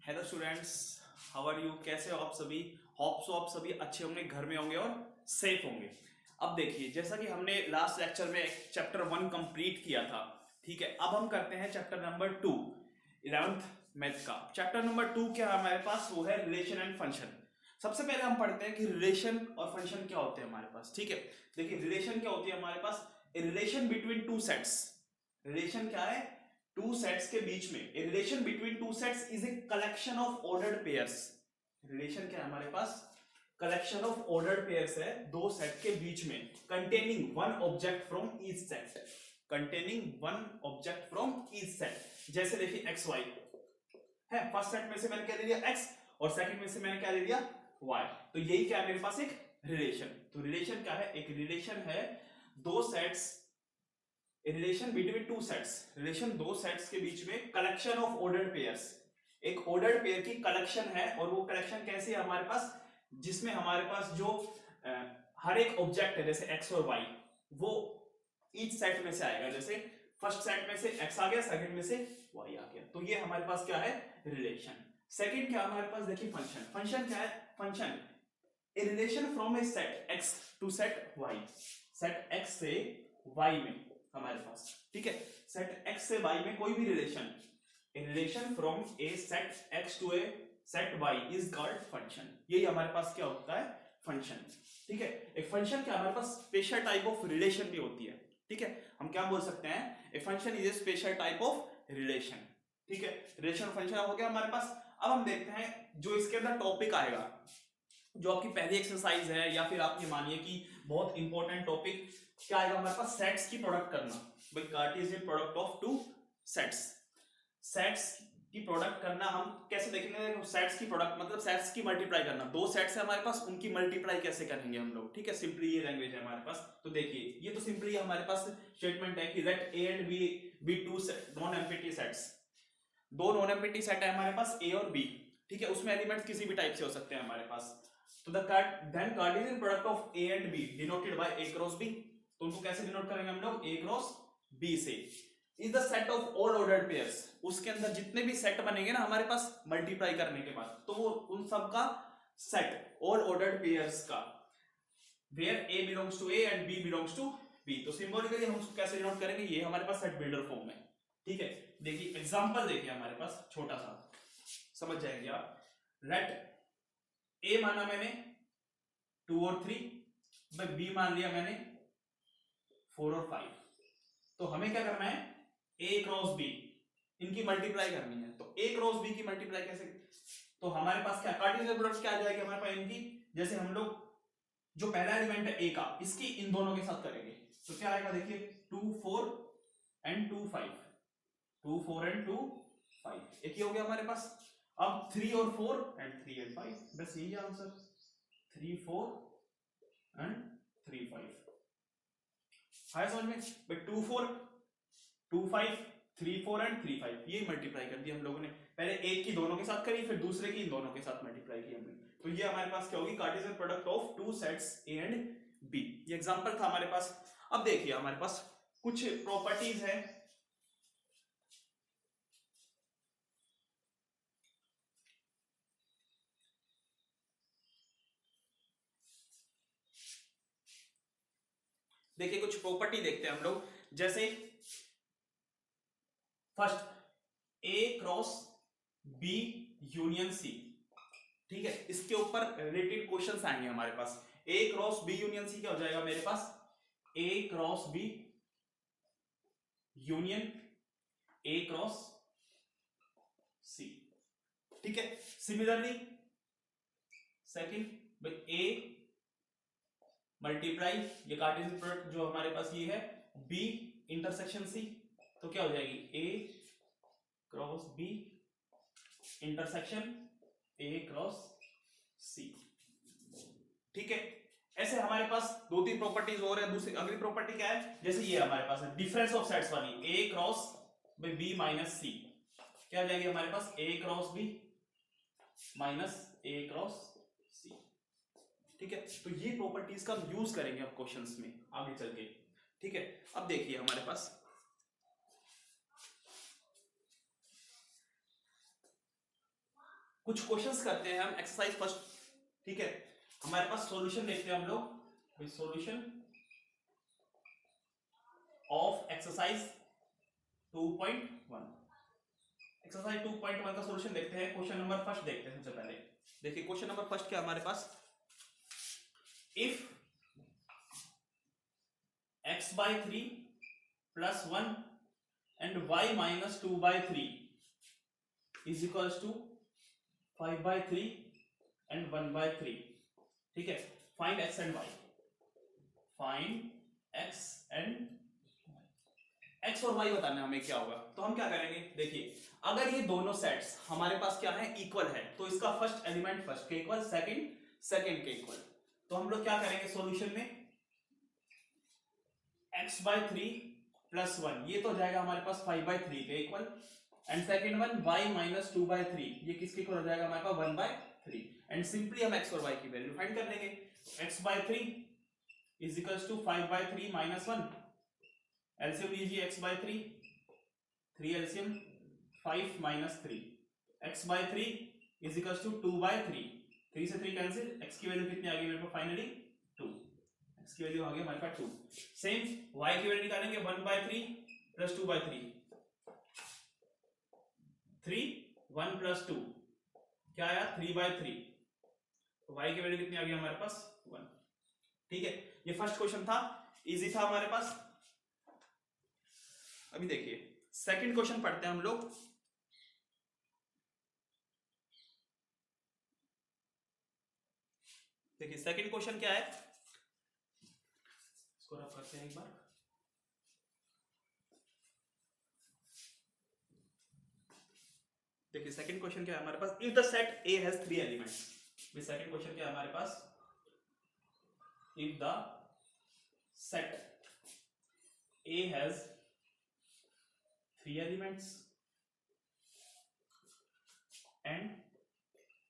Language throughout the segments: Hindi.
Hello students, how are you? कैसे हो आप सभी? होप सो आप सभी अच्छे होंगे, घर में होंगे और सेफ होंगे। अब देखिए, जैसा कि हमने लास्ट लेक्चर में चैप्टर 1 कंप्लीट किया था, ठीक है। अब हम करते हैं चैप्टर नंबर 2, 11th मैथ का। चैप्टर नंबर 2 क्या है हमारे पास? वो है रिलेशन एंड फंक्शन। सबसे पहले हम पढ़ते हैं कि रिलेशन और फंक्शन क्या होते हैं हमारे पास, ठीक है। देखिए, रिलेशन क्या होती है हमारे पास? A relation between two sets. Relation क्या है? टू सेट्स के बीच में। A relation between two sets is a collection of ordered pairs. Relation क्या है हमारे पास? कलेक्शन ऑफ ऑर्डर्ड पेयर्स है दो सेट के बीच में, containing one object from each set. Containing one object from each set. जैसे देखिए एक्स वाई है, फर्स्ट सेट में से मैंने क्या दे दिया? एक्स, और सेकंड में से मैंने क्या दे दिया? वाई। तो यही क्या है मेरे पास? एक रिलेशन। तो रिलेशन क्या है? एक रिलेशन है दो sets, relation between two sets. Relation दो सेट्स के बीच में, कलेक्शन ऑफ ऑर्डर्ड पेयर्स। एक ऑर्डर्ड पेयर की कलेक्शन है, और वो कलेक्शन कैसी है हमारे पास? जिसमें हमारे पास जो हर एक ऑब्जेक्ट है, जैसे एक्स और वाई, वो ईच सेट में से आएगा। जैसे फर्स्ट सेट में से एक्स आ गया, सेकंड में से वाई आ गया। तो ये हमारे पास क्या है? रिलेशन। सेकंड क्या हमारे पास? देखिए फंक्शन। फंक्शन क्या है? Function a relation from a set X to set Y. Set X से वाई में हमारे पास, ठीक है, सेट एक्स से वाई में कोई भी relation, a relation from a set X to a set Y is called function. यही हमारे पास क्या होता है? फंक्शन, ठीक है। एक फंक्शन क्या हमारे पास? स्पेशल टाइप ऑफ रिलेशन भी होती है, ठीक है। हम क्या बोल सकते हैं? A function is a special type of relation, ठीक है। रिलेशन फंक्शन हो गया हमारे पास। अब हम देखते हैं जो इसके अंदर टॉपिक आएगा, जो आपकी पहली एक्सरसाइज है, या फिर आप ये मानिए कि बहुत इंपॉर्टेंट टॉपिक क्या आएगा हमारे पास? सेट्स की प्रोडक्ट करना। भाई Cartesian product of two sets. Sets की प्रोडक्ट करना हम कैसे देखेंगे? सेट्स की प्रोडक्ट मतलब सेट्स की मल्टीप्लाई करना। दो सेट्स है हमारे पास, उनकी मल्टीप्लाई कैसे करेंगे हम लोग, ठीक है। सिंपली ये लैंग्वेज है हमारे पास। तो देखिए, ये तो सिंपली हमारे पास स्टेटमेंट है कि let A and B be two non empty sets. दो नॉन एम्प्टी सेट है हमारे पास, ए और बी, ठीक है। उसमें एलिमेंट्स किसी भी टाइप से हो सकते हैं हमारे पास। तो then Cartesian product of A and B denoted by A cross B. तो उनको कैसे डिनोट करेंगे हम लोग? ए क्रॉस बी से। Is the set of all ordered pairs. उसके अंदर जितने भी सेट बनेंगे ना हमारे पास मल्टीप्लाई करने के बाद, तो वो उन सब का सेट, ऑल ऑर्डर्ड पेयर्स का, where A belongs to A and B belongs to B. तो सिंबॉलिकली हम उसको कैसे डिनोट करेंगे? ये हमारे पास सेट बिल्डर फॉर्म में, ठीक है। देखिए एग्जांपल देखिए हमारे पास छोटा सा, समझ जाएंगे आप। लेट ए माना मैंने 2 और 3, बी मान लिया मैंने 4 और 5। तो हमें क्या करना है? ए क्रॉस बी, इनकी मल्टीप्लाई करनी है। तो ए क्रॉस बी की मल्टीप्लाई कैसे? तो हमारे पास क्या कार्टेशियन प्रोडक्ट क्या आ जाएगी हमारे पास इनकी? जैसे हम लोग जो पहला एलिमेंट है ए का, इसकी इन दोनों के साथ करेंगे तो क्या आएगा? देखिए 2 4 एंड 2 5, 2 4 एंड 2 5, एक ही हो गया हमारे पास। अब 3 और 4 एंड 3 एंड 5, बस यही आंसर। 3 4 एंड 3 5 है समझ में? बट 2 4 2 5 3 4 एंड 3 5, ये मल्टीप्लाई कर दी हम लोगों ने। पहले एक की दोनों के साथ करी, फिर दूसरे की इन दोनों के साथ मल्टीप्लाई की हमने। तो ये हमारे पास क्या होगी? Cartesian product of two sets A and B. ये एग्जांपल था हमारे पास। अब देखिए हमारे पास कुछ प्रॉपर्टीज है। देखिए कुछ प्रॉपर्टी देखते हैं हम लोग। जैसे first A cross B union C, ठीक है। इसके ऊपर रिलेटेड क्वेश्चंस आएंगे हमारे पास। A cross B union C क्या हो जाएगा मेरे पास? A cross B union A cross C, ठीक है। सिमिलरली सेकंड ए मल्टीप्लाई, ये कार्टेशियन प्रोडक्ट जो हमारे पास ये है, बी इंटरसेक्शन सी, तो क्या हो जाएगी? A cross B intersection A cross C, ठीक है। ऐसे हमारे पास दो तीन प्रॉपर्टीज और है। दूसरी अगली प्रॉपर्टी क्या है? जैसे ये हमारे पास है डिफरेंस ऑफ सेट्स वाली, ए क्रॉस बी माइनस सी, क्या आ जाएगी हमारे पास? A cross B minus A cross C, ठीक है। तो ये प्रॉपर्टीज का यूज करेंगे अब क्वेश्चंस में आगे चल के, ठीक है। अब देखिए हमारे पास कुछ क्वेश्चंस करते हैं हम एक्सरसाइज फर्स्ट, ठीक है। हमारे पास सॉल्यूशन देखते हैं हम लोग, सॉल्यूशन ऑफ एक्सरसाइज 2.1। एक्सरसाइज 2.1 का सॉल्यूशन देखते हैं। क्वेश्चन नंबर फर्स्ट देखते हैं सबसे पहले। देखिए क्वेश्चन नंबर फर्स्ट क्या हमारे पास, if x by 3 plus 1 and y minus 2 by 3 is equals to 5 by 3 and 1 by 3, ठीक है। Find x and y, find x and x और y बताना हमें क्या होगा। तो हम क्या करेंगे, देखिए अगर ये दोनों सेट्स हमारे पास क्या है, इक्वल है, तो इसका फर्स्ट एलिमेंट फर्स्ट के इक्वल, सेकंड सेकंड के इक्वल। तो हम लोग क्या करेंगे सॉल्यूशन में, x by 3 plus 1 ये तो हो जाएगा हमारे पास 5 by 3 के equal, and second one y minus 2 by 3 ये किसके इक्वल हो जाएगा हमारे पास 1 by 3। एंड सिंपली हम x और y की वैल्यू फाइंड कर लेंगे। x by 3 is equals to 5 by 3 minus 1, LCM लीजिए x by 3, 3 LCM 5 minus 3, x by 3 is equals to 2 by 3, 3 से 3 कैंसिल, x की वैल्यू कितनी आ गई मेरे को फाइनली 2, x की वैल्यू आ गई हमारे पास 2। सेम y की वैल्यू निकालेंगे 1 by 3 plus 2 by 3, 3 1 plus 2 क्या आया 3 by 3, तो y की वैल्यू कितनी आ गई हमारे पास 1, ठीक है। ये फर्स्ट क्वेश्चन था, इजी था हमारे पास। अभी देखिए सेकंड क्वेश्चन पढ़ते हैं हम लोग। देखिए सेकंड क्वेश्चन क्या है, इसको रफ करते हैं एक बार। देखिए सेकंड क्वेश्चन क्या है हमारे पास, if the set A has 3 elements. ये सेकंड क्वेश्चन क्या है हमारे पास, if the set A has 3 elements and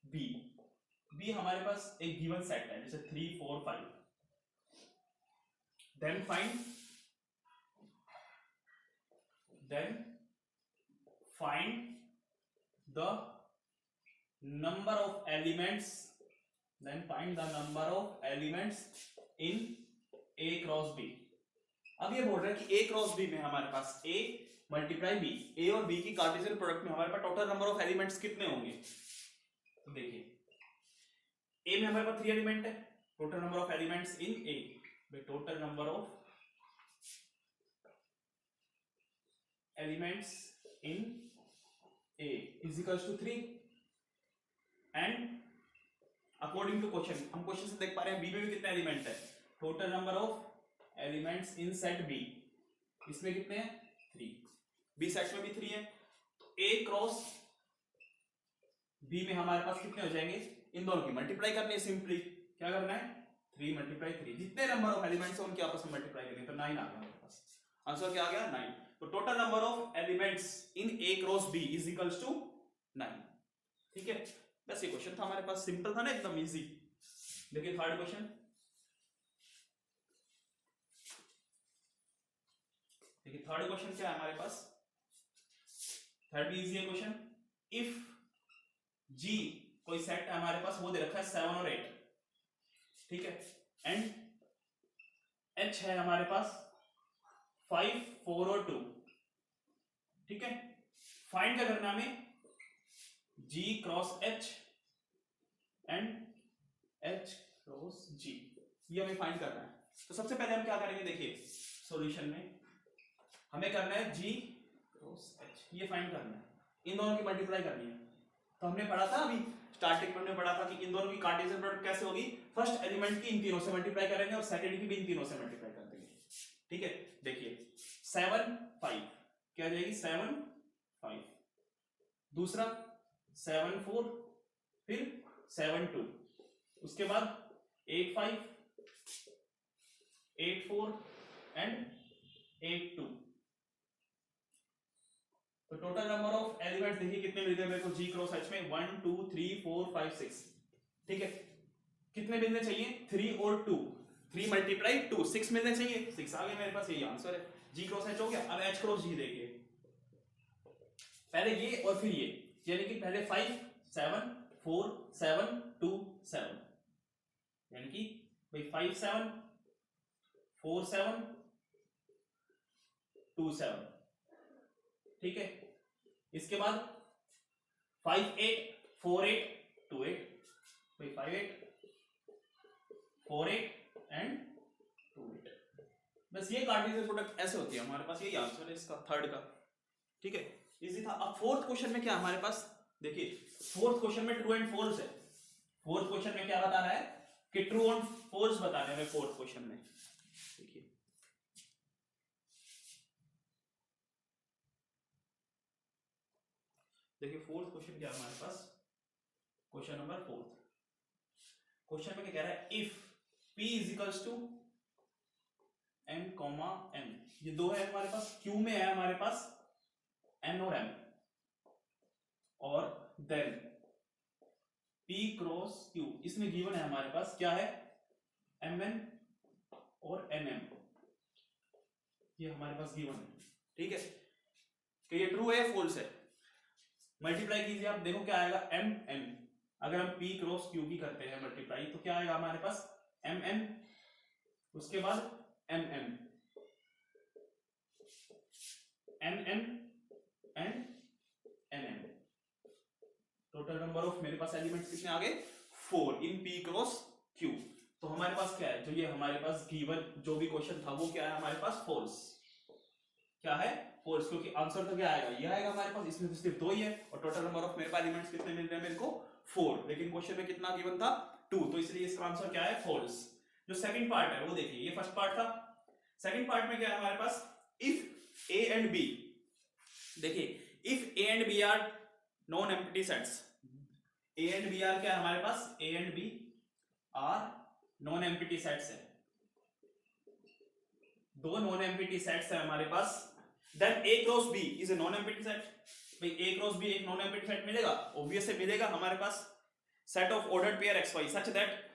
B हमारे पास एक गिवन सेट है जैसे 3 4 5, then find the number of elements, in A cross B। अब ये बोल रहा है कि A क्रॉस B में हमारे पास A मल्टीप्लाई B, A और B की कार्टेशियन प्रोडक्ट में हमारे पास टोटल नंबर ऑफ एलिमेंट्स कितने होंगे। तो देखिए A में हमारे पास 3 एलिमेंट है, total number of elements in A, total number of elements in A is equals to 3, and according to question, हम क्वेश्चन से देख पा रहे हैं B में भी कितने एलिमेंट है, total number of elements in set B, इसमें कितने हैं 3, B सेट में भी 3 है, तो A क्रॉस B में हमारे पास कितने हो जाएंगे, इन दोनों की मल्टीप्लाई करनी है। सिंपली क्या करना है 3 मल्टीप्लाई 3, जितने नंबर ऑफ एलिमेंट्स हैं उनके आपस में मल्टीप्लाई करेंगे तो 9 आ गया हमारे पास, आंसर क्या आ गया 9। तो total number of elements in A cross B is equals to 9, ठीक है। बस ये क्वेश्चन था हमारे पास, सिंपल था ना, एकदम इजी। देखिए थर्ड क्वेश्चन, देखिए थर्ड क्वेश्चन क्या है हमारे पास, थर्ड भी इजी है क्वेश्चन। इफ G कोई सेट है हमारे पास, वो दे रखा है 7 और 8, ठीक है, एंड H है हमारे पास 5 4 और 2, ठीक है। फाइंड क्या करना हमें, G cross H and H cross G, ये हमें फाइंड करना है। तो सबसे पहले हम क्या करेंगे, देखिए सॉल्यूशन में हमें करना है G क्रॉस H, ये फाइंड करना है, इन दोनों की मल्टीप्लाई करनी है। तो हमने पढ़ा था अभी स्टार्टिंग में, हमने पढ़ा था कि इन दोनों की कार्टेशियन प्रोडक्ट कैसे होगी, फर्स्ट एलिमेंट की इन तीनों से मल्टीप्लाई करेंगे और सेकंड की भी इन तीनों से मल्टीप्लाई कर देंगे, ठीक है। देखिए 7 5 क्या आ जाएगी 7 5, दूसरा 7 4, फिर 7 2, उसके बाद 8 5 8 4 एंड 8 2। तो टोटल नंबर ऑफ एलिमेंट्स देखिए कितने मिल गए मेरे को G क्रॉस H में, 1 2 3 4 5 6, ठीक है। कितने मिलने चाहिए 3 और 2, 3 मल्टीप्लाई 2 6 मिलने चाहिए, 6 आ गए मेरे पास, यही आंसर है। G क्रॉस H हो गया। अब H क्रॉस G देखिए, पहले ये और फिर ये, यानी कि पहले 5 7 4 7 2 7, यानी कि भाई 5 7 4 7 2 7, ठीक है। इसके बाद 5 8 4 8 2 8, भाई 5 8 4 8 एंड 2 8। बस ये कार्टेशियन प्रोडक्ट ऐसे होती है हमारे पास, यही आंसर है इसका थर्ड का, ठीक है, इजी था। अब फोर्थ क्वेश्चन में क्या हमारे पास, देखिए फोर्थ क्वेश्चन में ट्रू एंड फॉल्स है। फोर्थ क्वेश्चन में क्या बता रहा है कि ट्रू एंड फॉल्स बताने में फोर्थ क्वेश्चन में, देखिए देखिए फोर्थ क्वेश्चन क्या है हमारे पास, क्वेश्चन नंबर फोर्थ। क्वेश्चन में क्या कह रहा है, if p is equals to n comma m, ये दो है हमारे पास, q में है हमारे पास n और m, और देन p क्रॉस q, इसमें गिवन है हमारे पास क्या है mn और nm, ये हमारे पास गिवन है, ठीक है। कि ये ट्रू है या फॉल्स है, मल्टीप्लाई कीजिए आप, देखो क्या आएगा mn, अगर हम p क्रॉस q की करते हैं मल्टीप्लाई तो क्या आएगा हमारे पास mn, उसके बाद mm nn and nm, total number of मेरे पास एलिमेंट्स कितने आ गए 4 इन p क्रॉस q। तो हमारे पास क्या है, जो ये हमारे पास गिवन जो भी क्वेश्चन था वो क्या है हमारे पास फॉल्स, क्या है फॉल्स, क्योंकि आंसर तो क्या आएगा, ये आएगा हमारे पास, इसमें तो सिर्फ दो ही है, और टोटल नंबर ऑफ मेरे पास एलिमेंट्स कितने मिल रहे हैं मेरे को 4, लेकिन क्वेश्चन में कितना गिवन था 2, तो इसलिए इसका आंसर क्या है फॉल्स। जो सेकंड पार्ट है वो देखिए, ये फर्स्ट पार्ट था, सेकंड पार्ट में क्या है हमारे पास, इफ a एंड b, देखिए if a and b are non empty sets, a and b are क्या है हमारे पास, a and b are non empty sets है, दो नॉन एम्प्टी सेट्स है हमारे पास, then a cross b is a non empty set, भाई a क्रॉस b एक नॉन एम्प्टी सेट मिलेगा, ऑब्वियस से मिलेगा हमारे पास, set of ordered pair xy such that,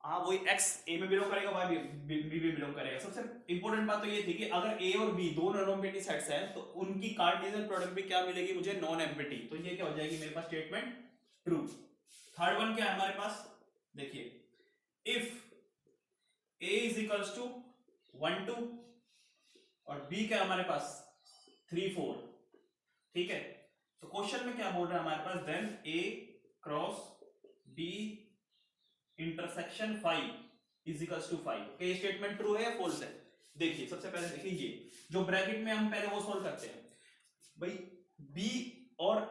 हाँ वही x a में बिलोंग करेगा, y b में बिलोंग करेगा। सबसे इंपॉर्टेंट बात तो ये थी कि अगर a और b दो नॉन एम्प्टी सेट्स हैं तो उनकी कार्टेशियन प्रोडक्ट भी क्या मिलेगी मुझे, नॉन एम्प्टी, तो ये क्या हो जाएगी मेरे पास स्टेटमेंट ट्रू। थर्ड वन क्या है हमारे पास, देखिए if a is equals to 1 2 और b क्या है हमारे पास 3 4, ठीक है। तो क्वेश्चन में क्या बोल रहा है हमारे पास, then a cross b intersection 5 is equals to 5, ये स्टेटमेंट ट्रू है या फॉल्स है। देखिए सबसे पहले देखिए ये जो ब्रैकेट में हम पहले वो सॉल्व करते हैं, भाई b और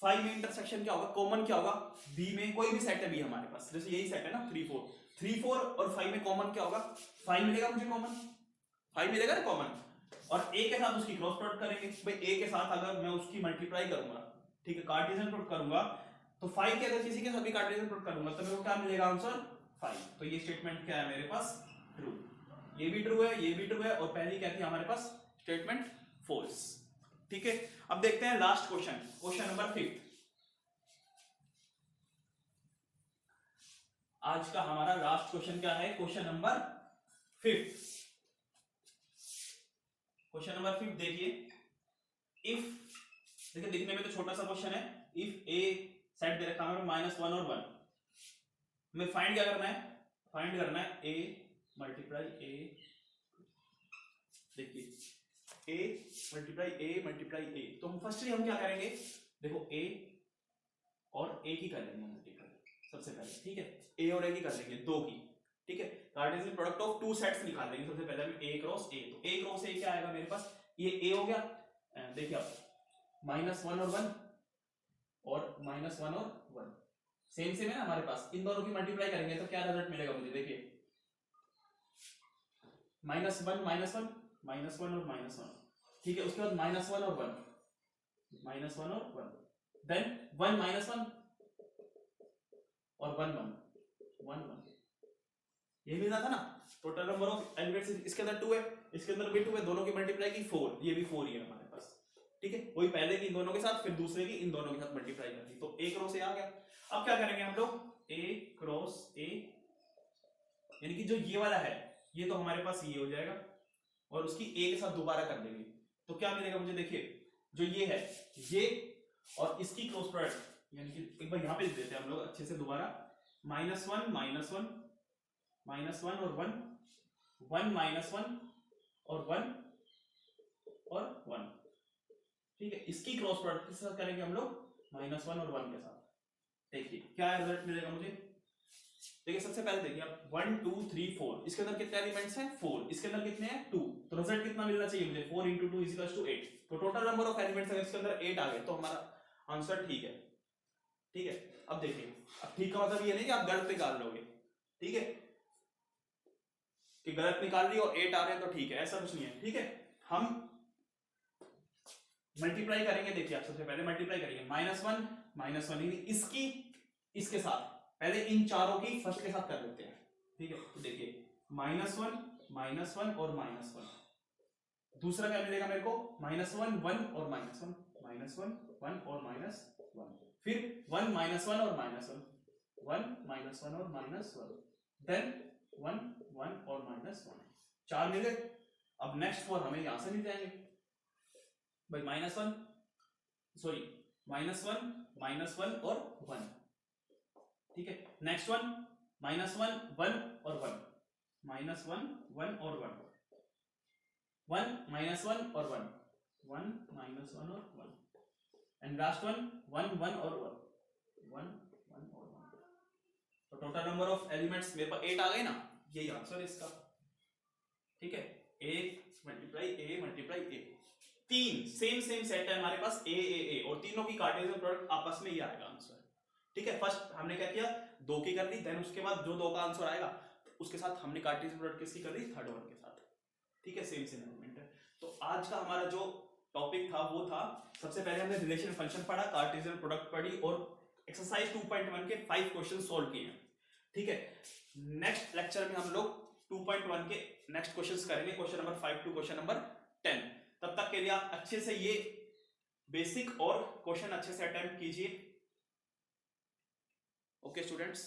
5 में इंटरसेक्शन क्या होगा, कॉमन क्या होगा, b में कोई भी सेट है b हमारे पास, जैसे यही सेट है ना 3 4, 3 4 और 5 में कॉमन क्या होगा, 5 मिलेगा मुझे कॉमन, 5 मिलेगा ना कॉमन, और a के साथ उसकी क्रॉस प्रोडक्ट करेंगे, भाई a के साथ अगर मैं उसकी मल्टीप्लाई करूंगा, ठीक है, कार्टेशियन प्रोडक्ट करूंगा, तो 5 के अगर किसी के साथ भी कार्टेशियन प्रोडक्ट करूंगा तो मेरे को क्या मिलेगा आंसर 5, तो ये स्टेटमेंट क्या है मेरे पास ट्रू, ये भी ट्रू है, ये भी ट्रू है, और पहली क्या थी हमारे पास स्टेटमेंट फॉल्स, ठीक है। अब देखते हैं लास्ट क्वेश्चन, क्वेश्चन नंबर 5, आज का हमारा लास्ट क्वेश्चन क्या है, क्वेश्चन नंबर 5, क्वेश्चन नंबर 5 देखिए, इफ, देखिए दिखने में तो छोटा सा क्वेश्चन है, इफ a सेट दे रखा है -1 और 1, हमें फाइंड क्या करना है, फाइंड करना है a मल्टीप्लाई a, देखिए a मल्टीप्लाई a, तो हम फर्स्टली हम क्या करेंगे, देखो a और a की कर लेंगे मल्टीप्लाई सबसे पहले, ठीक है, a और a की कर लेंगे दो की, ठीक है, Cartesian product of two sets निकाल लेंगे सबसे पहले हम a क्रॉस a, तो a क्रॉस a क्या आएगा मेरे पास, ये a हो गया, देखिए आप -1 और 1 और -1 और 1 सेम सेम है ना हमारे पास, इन दोनों की मल्टीप्लाई करेंगे तो क्या रिजल्ट मिलेगा मुझे, देखिए -1 -1 -1 और -1, ठीक है, उसके बाद -1 और 1, -1 और 1, देन 1 -1 और 1 1 1, ये मिला था ना, टोटल नंबर ऑफ एलिमेंट्स इसके अंदर 2 है, इसके अंदर भी 2 है, दोनों की मल्टीप्लाई की 4, ये भी 4 ही है हमारे पास, ठीक है, वही पहले की इन दोनों के साथ फिर दूसरे की इन दोनों के साथ मल्टीप्लाई कर दी, तो a क्रॉस a आ गया। अब क्या करेंगे हम लोग, a क्रॉस a, यानी कि जो ये वाला है ये तो हमारे पास ये हो जाएगा, और उसकी a के साथ दोबारा कर देंगे, तो क्या मिलेगा मुझे, देखिए जो ये है ये और इसकी क्रॉस प्रोडक्ट, यानी कि एक बार यहाँ पे लिख देते हैं हम लोग अच्छे से दोबारा, -1 -1 -1 और 1, 1 -1 और 1 और 1, ठीक है। इसकी क्रॉस प्रोडक्ट किसके साथ करेंगे हम लोग, -1 और 1 के साथ। देखिए क्या रिजल्ट मिलेगा मुझे। देखिए सबसे पहले देखिए आप 1 2 3 4, इसके अंदर कितने एलिमेंट्स हैं 4, इसके अंदर कितने हैं 2, तो रिजल्ट कितना मिलना चाहिए मुझे 4 × 2 = 8। तो टोटल नंबर ऑफ एलिमेंट्स अगर इसके अंदर 8 आ गए तो हमारा आंसर ठीक है, ठीक है। अब देखिए, अब ठीक का मतलब ये नहीं कि आप गलत निकाल लोगे, ठीक है, कि गलत निकाल ली और 8 आ रहे हैं तो ठीक है, ऐसा कुछ नहीं है, ठीक है। हम मल्टीप्लाई करेंगे, देखिए आप सबसे पहले मल्टीप्लाई करेंगे -1 इसकी इसके साथ, पहले इन चारों की फर्स्ट के साथ कर देते हैं, ठीक है। तो देखिए -1 और -1, दूसरा क्या मिलेगा मेरे को -1 1 और -1, -1 1 और -1, फिर 1 -1 और -1, 1 -1 और -1, देन 1 1 और -1, 4 मिल गए। अब नेक्स्ट 4 हमें यहां से मिल जाएंगे भाई, -1 -1 और 1, ठीक है। नेक्स्ट वन -1 1 और 1, -1 1 और 1, 1 -1 और 1, 1 -1 और 1, एंड लास्ट वन 1 1 और 1, 1 1 और 1। तो टोटल नंबर ऑफ एलिमेंट्स मेरे पास 8 आ गए ना, यही आंसर है इसका, ठीक है। a × a, तीन सेम सेट है हमारे पास a और तीनों की कार्टेशियन प्रोडक्ट आपस में ही आएगा आंसर, ठीक है। फर्स्ट हमने क्या किया, 2 की कर दी, देन उसके बाद जो 2 का आंसर आएगा उसके साथ हमने कार्टेशियन प्रोडक्ट किसकी कर दी, थर्ड वन के साथ, ठीक है। सेम एलिमेंट है। तो आज का हमारा जो टॉपिक था वो था, सबसे पहले हमने रिलेशन फंक्शन पढ़ा, कार्टेशियन प्रोडक्ट पढ़ी और एक्सरसाइज 2.1 के 5 क्वेश्चन सॉल्व किए हैं, ठीक है। नेक्स्ट लेक्चर में हम लोग 2.1 के नेक्स्ट क्वेश्चंस करेंगे, question number 5 to question number 10। तब तक के लिए आप अच्छे से ये बेसिक और क्वेश्चन अच्छे से अटेम्प्ट कीजिए। Okay students.